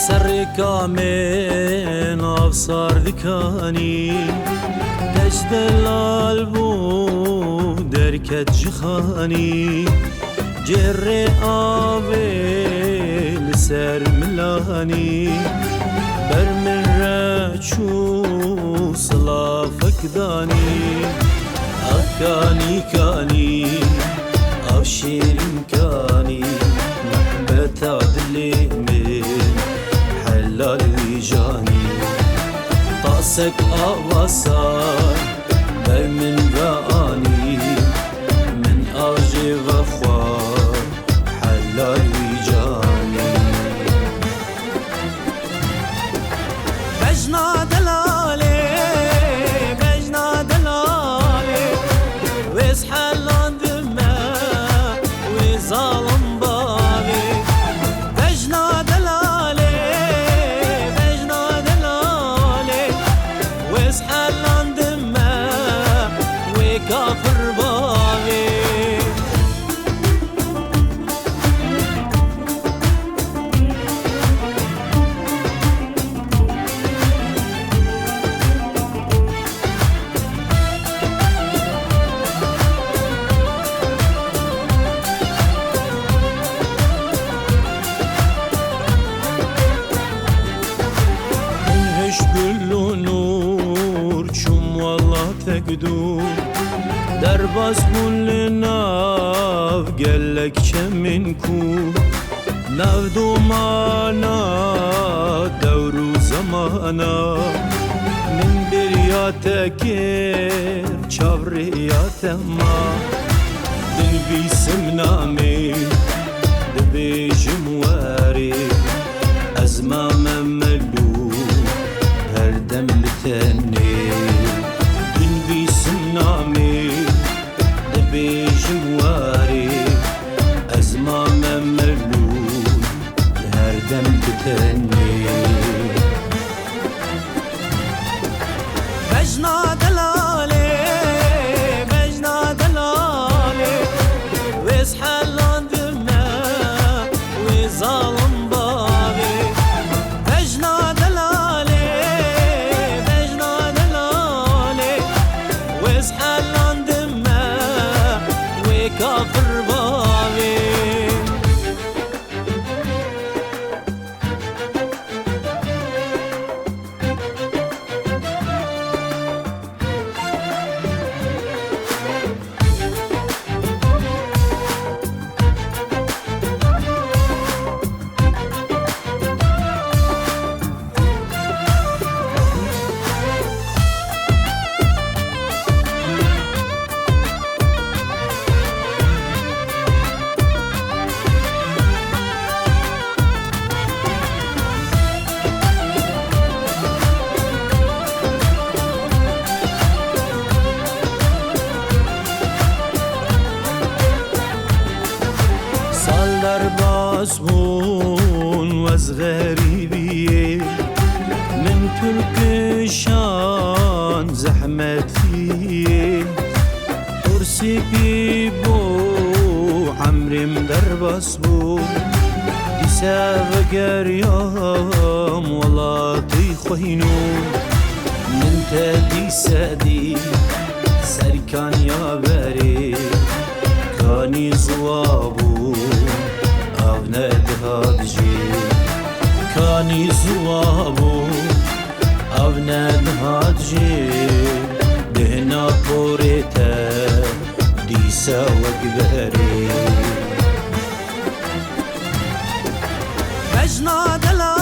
سرك من أبصار ذكاني تجد الألبو دركة جخاني جري آبي لسر ملاني برمن رجو صلافك داني أكاني كاني أو شيرين كاني محبة عدلي من حلال ويجاني طاسك أبصار برمن باني من أرجي غفار حلال ويجاني بجنا دلالي بجنا دلالي ويز حلان دماء وظالم بالي بجنا دلالي بجنا دلالي ويز حلان دماء وكافر بالي كله نور شم والله تقدو درباز كل ناف قالك كم منكو نافدو معنا دور زمانا من برياتك شابريات ما دنبي سمنامي دبي جمواري أزمة مملو هردم لتني دنبي سمنامي دبي جواري أزمة مملول هردم لتني بجنا دلالي بجنا دلالي ويز حلان دماء وظالم بالي بجنا دلالي بجنا دلالي ويز حلان دماء وكافر بالي درباز بون وز غریبیه من ترکشان زحمتیه ترسی بی بو عمرم درباز بو دیسا و گریام ولاتی خوینو من تا دیسا دی سرکان یا بری کانی زوابو كاني زوابو أبناد هاتجي دهنا بوريتا ديسا وقبري بجنا دلا